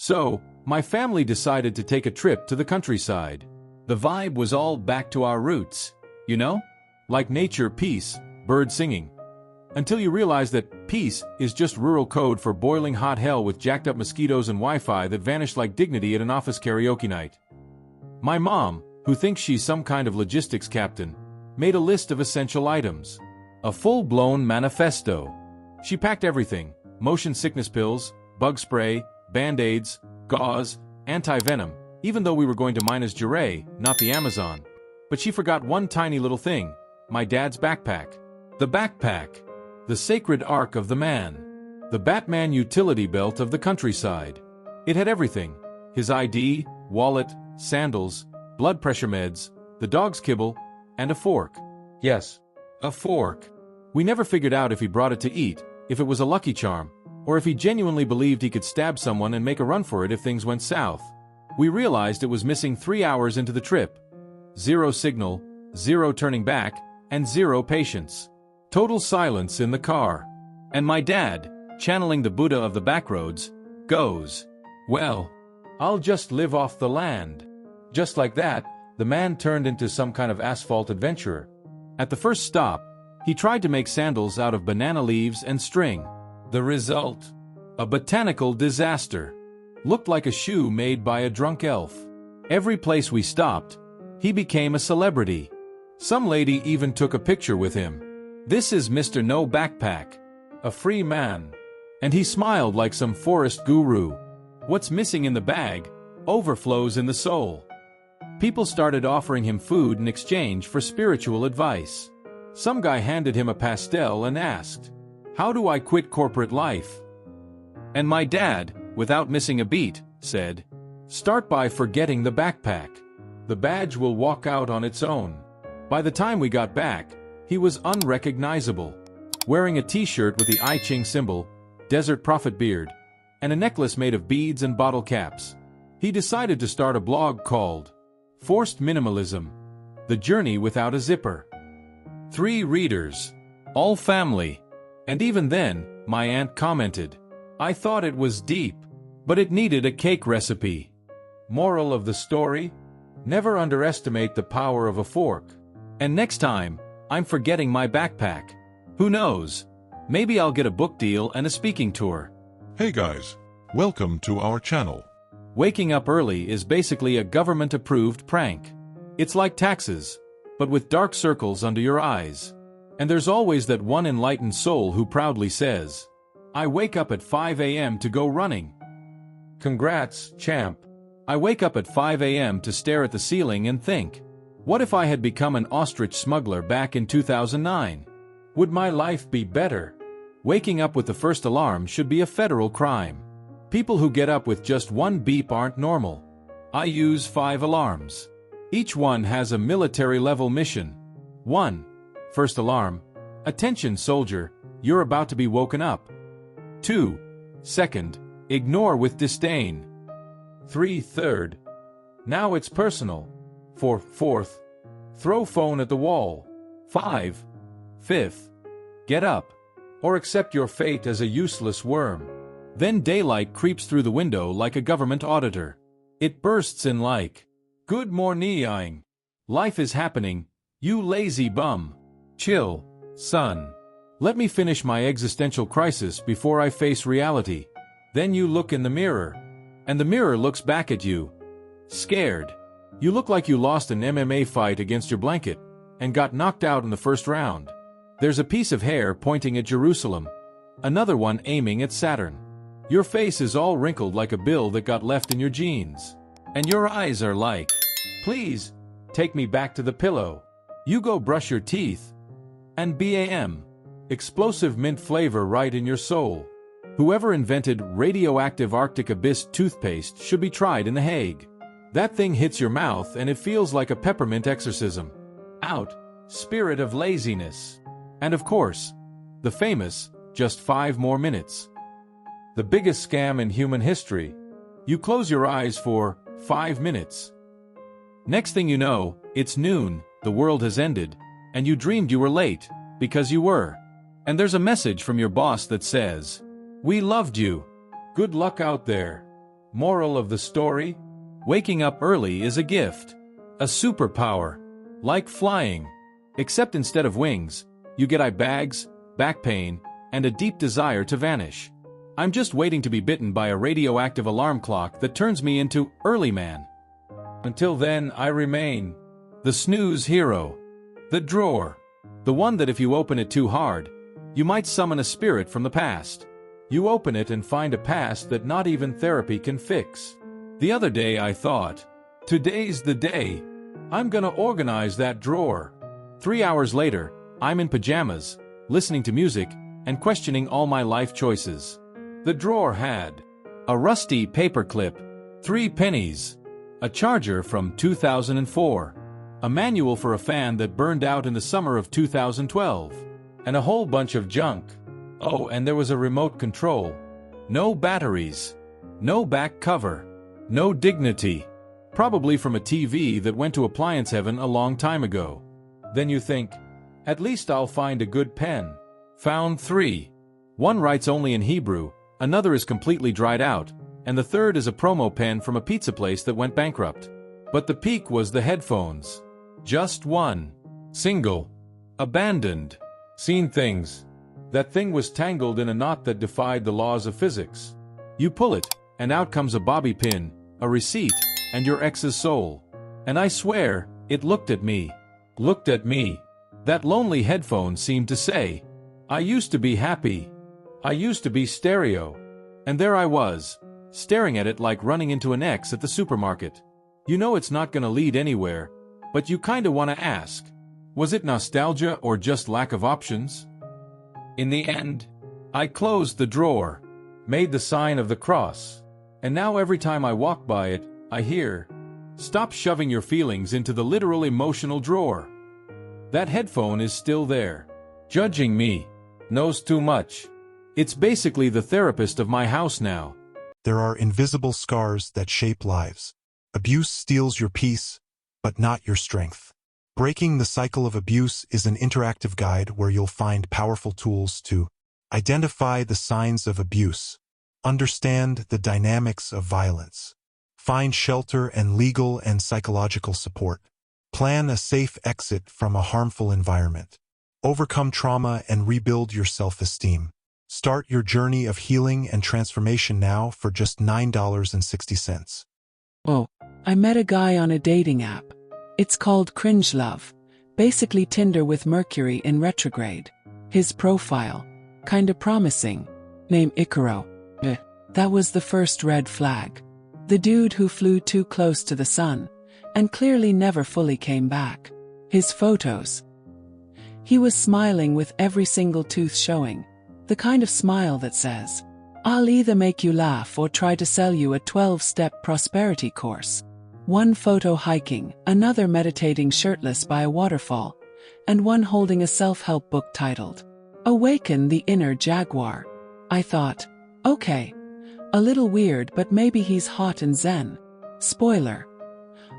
So, my family decided to take a trip to the countryside. The vibe was all back to our roots, you know? Like nature, peace, bird singing. Until you realize that peace is just rural code for boiling hot hell with jacked up mosquitoes and Wi-Fi that vanished like dignity at an office karaoke night. My mom, who thinks she's some kind of logistics captain, made a list of essential items. A full-blown manifesto. She packed everything: motion sickness pills, bug spray, band-aids, gauze, anti-venom, even though we were going to Minas Gerais, not the Amazon. But she forgot one tiny little thing: my dad's backpack. The backpack. The sacred ark of the man. The Batman utility belt of the countryside. It had everything: his ID, wallet, sandals, blood pressure meds, the dog's kibble, and a fork. Yes, a fork. We never figured out if he brought it to eat, if it was a lucky charm, or if he genuinely believed he could stab someone and make a run for it if things went south. We realized it was missing 3 hours into the trip. 0 signal, 0 turning back, and 0 patience. Total silence in the car. And my dad, channeling the Buddha of the backroads, goes, "Well, I'll just live off the land." Just like that, the man turned into some kind of asphalt adventurer. At the first stop, he tried to make sandals out of banana leaves and string. The result? A botanical disaster. Looked like a shoe made by a drunk elf. Every place we stopped, he became a celebrity. Some lady even took a picture with him. This is Mr. No Backpack. A free man. And he smiled like some forest guru. What's missing in the bag overflows in the soul. People started offering him food in exchange for spiritual advice. Some guy handed him a pastel and asked, "How do I quit corporate life?" And my dad, without missing a beat, said, "Start by forgetting the backpack. The badge will walk out on its own." By the time we got back, he was unrecognizable. Wearing a t-shirt with the I Ching symbol, Desert Prophet beard, and a necklace made of beads and bottle caps. He decided to start a blog called Forced Minimalism: The Journey Without a Zipper. 3 readers. All family. And even then, my aunt commented, "I thought it was deep, but it needed a cake recipe." Moral of the story? Never underestimate the power of a fork. And next time, I'm forgetting my backpack. Who knows? Maybe I'll get a book deal and a speaking tour. Hey guys, welcome to our channel. Waking up early is basically a government-approved prank. It's like taxes, but with dark circles under your eyes. And there's always that one enlightened soul who proudly says, "I wake up at 5 a.m. to go running." Congrats, champ. I wake up at 5 a.m. to stare at the ceiling and think, what if I had become an ostrich smuggler back in 2009? Would my life be better? Waking up with the first alarm should be a federal crime. People who get up with just one beep aren't normal. I use 5 alarms. Each one has a military-level mission. 1. First alarm. Attention, soldier, you're about to be woken up. 2. Second. Ignore with disdain. 3. Third. Now it's personal. 4. Fourth. Throw phone at the wall. 5. Fifth. Get up. Or accept your fate as a useless worm. Then daylight creeps through the window like a government auditor. It bursts in like, "Good morning. Life is happening, you lazy bum. Chill, son. Let me finish my existential crisis before I face reality." Then you look in the mirror. And the mirror looks back at you. Scared. You look like you lost an MMA fight against your blanket and got knocked out in the first round. There's a piece of hair pointing at Jerusalem. Another one aiming at Saturn. Your face is all wrinkled like a bill that got left in your jeans. And your eyes are like, "Please, take me back to the pillow." You go brush your teeth. And BAM. Explosive mint flavor right in your soul. Whoever invented radioactive Arctic Abyss toothpaste should be tried in The Hague. That thing hits your mouth and it feels like a peppermint exorcism. Out, spirit of laziness. And of course, the famous, just 5 more minutes. The biggest scam in human history. You close your eyes for 5 minutes. Next thing you know, it's noon, the world has ended, and you dreamed you were late, because you were. And there's a message from your boss that says, "We loved you. Good luck out there." Moral of the story? Waking up early is a gift. A superpower. Like flying. Except instead of wings, you get eye bags, back pain, and a deep desire to vanish. I'm just waiting to be bitten by a radioactive alarm clock that turns me into early man. Until then, I remain the snooze hero. The drawer. The one that if you open it too hard, you might summon a spirit from the past. You open it and find a past that not even therapy can fix. The other day I thought, today's the day. I'm gonna organize that drawer. 3 hours later, I'm in pajamas, listening to music, and questioning all my life choices. The drawer had a rusty paperclip, 3 pennies, a charger from 2004, a manual for a fan that burned out in the summer of 2012, and a whole bunch of junk. Oh, and there was a remote control. No batteries, no back cover, no dignity. Probably from a TV that went to appliance heaven a long time ago. Then you think, at least I'll find a good pen. Found 3. One writes only in Hebrew, another is completely dried out, and the third is a promo pen from a pizza place that went bankrupt. But the peak was the headphones. Just one. Single. Abandoned. Seen things. That thing was tangled in a knot that defied the laws of physics. You pull it, and out comes a bobby pin, a receipt, and your ex's soul. And I swear, it looked at me. Looked at me. That lonely headphone seemed to say, I used to be happy. I used to be stereo. And there I was, staring at it like running into an ex at the supermarket. You know it's not gonna lead anywhere, but you kinda wanna ask, was it nostalgia or just lack of options? In the end, I closed the drawer, made the sign of the cross, and now every time I walk by it, I hear, stop shoving your feelings into the literal emotional drawer. That headphone is still there, judging me, knows too much. It's basically the therapist of my house now. There are invisible scars that shape lives. Abuse steals your peace, but not your strength. Breaking the Cycle of Abuse is an interactive guide where you'll find powerful tools to identify the signs of abuse, understand the dynamics of violence, find shelter and legal and psychological support, plan a safe exit from a harmful environment, overcome trauma and rebuild your self-esteem. Start your journey of healing and transformation now for just $9.60. Oh, I met a guy on a dating app. It's called Cringe Love, basically Tinder with Mercury in retrograde. His profile, kinda promising. Name Icaro. That was the first red flag. The dude who flew too close to the sun, and clearly never fully came back. His photos. He was smiling with every single tooth showing. The kind of smile that says, I'll either make you laugh or try to sell you a 12-step prosperity course. One photo hiking, another meditating shirtless by a waterfall, and one holding a self-help book titled, Awaken the Inner Jaguar. I thought, okay, a little weird, but maybe he's hot and zen. Spoiler.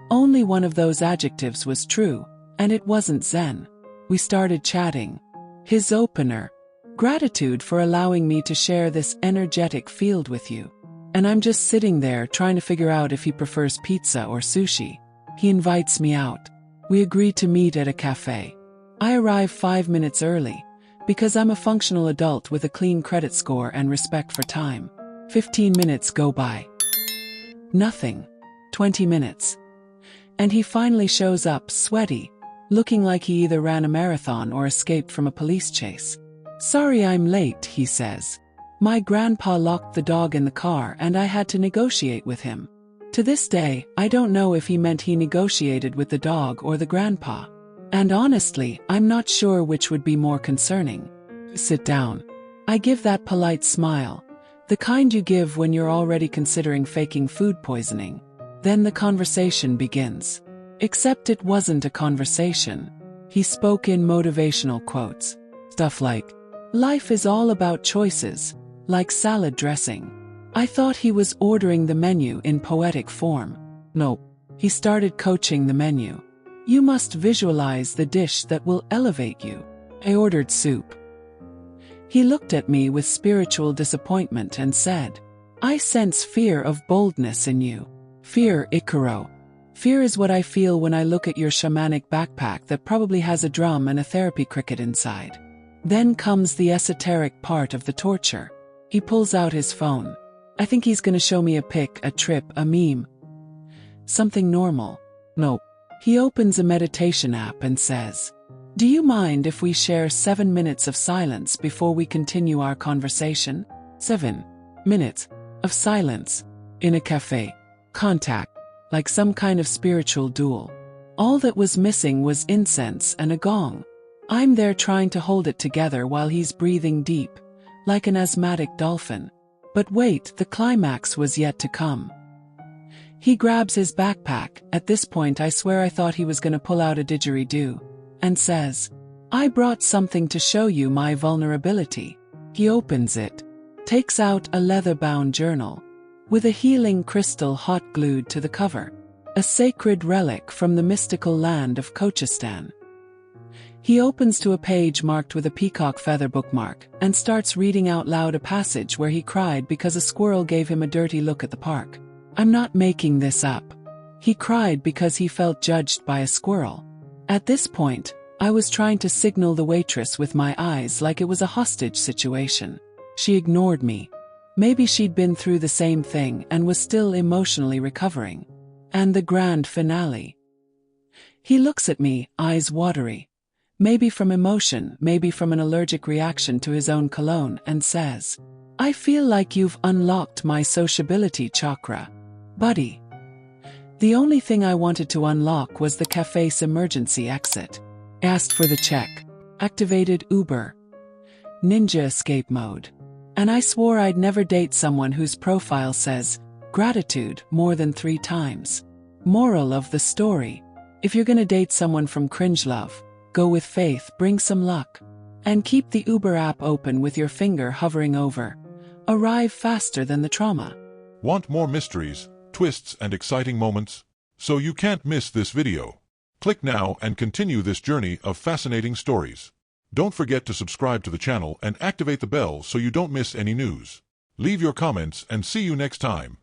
Only one of those adjectives was true, and it wasn't zen. We started chatting. His opener, gratitude for allowing me to share this energetic field with you. And I'm just sitting there trying to figure out if he prefers pizza or sushi. He invites me out. We agree to meet at a cafe. I arrive 5 minutes early, because I'm a functional adult with a clean credit score and respect for time. 15 minutes go by. Nothing. 20 minutes. And he finally shows up, sweaty, looking like he either ran a marathon or escaped from a police chase. Sorry I'm late, he says. My grandpa locked the dog in the car and I had to negotiate with him. To this day, I don't know if he meant he negotiated with the dog or the grandpa. And honestly, I'm not sure which would be more concerning. Sit down. I give that polite smile, the kind you give when you're already considering faking food poisoning. Then the conversation begins. Except it wasn't a conversation. He spoke in motivational quotes. Stuff like, life is all about choices, like salad dressing. I thought he was ordering the menu in poetic form. Nope. He started coaching the menu. You must visualize the dish that will elevate you. I ordered soup. He looked at me with spiritual disappointment and said, I sense fear of boldness in you. Fear, Ikaro. Fear is what I feel when I look at your shamanic backpack that probably has a drum and a therapy cricket inside. Then comes the esoteric part of the torture. He pulls out his phone. I think he's gonna show me a pic, a trip, a meme. Something normal. Nope. He opens a meditation app and says, "Do you mind if we share 7 minutes of silence before we continue our conversation?" 7 minutes of silence. In a cafe. Contact. Like some kind of spiritual duel. All that was missing was incense and a gong. I'm there trying to hold it together while he's breathing deep, like an asthmatic dolphin. But wait, the climax was yet to come. He grabs his backpack. At this point I swear I thought he was gonna pull out a didgeridoo, and says, "I brought something to show you my vulnerability." He opens it, takes out a leather-bound journal, with a healing crystal hot glued to the cover, a sacred relic from the mystical land of Kochistan. He opens to a page marked with a peacock feather bookmark, and starts reading out loud a passage where he cried because a squirrel gave him a dirty look at the park. I'm not making this up. He cried because he felt judged by a squirrel. At this point, I was trying to signal the waitress with my eyes like it was a hostage situation. She ignored me. Maybe she'd been through the same thing and was still emotionally recovering. And the grand finale. He looks at me, eyes watery. Maybe from emotion, maybe from an allergic reaction to his own cologne, and says, "I feel like you've unlocked my sociability chakra, buddy." The only thing I wanted to unlock was the cafe's emergency exit. Asked for the check. Activated Uber. Ninja escape mode. And I swore I'd never date someone whose profile says, "Gratitude," more than 3 times. Moral of the story. If you're gonna date someone from Cringe Love, go with faith, bring some luck. And keep the Uber app open with your finger hovering over. Arrive faster than the trauma. Want more mysteries, twists, and exciting moments? So you can't miss this video. Click now and continue this journey of fascinating stories. Don't forget to subscribe to the channel and activate the bell so you don't miss any news. Leave your comments and see you next time.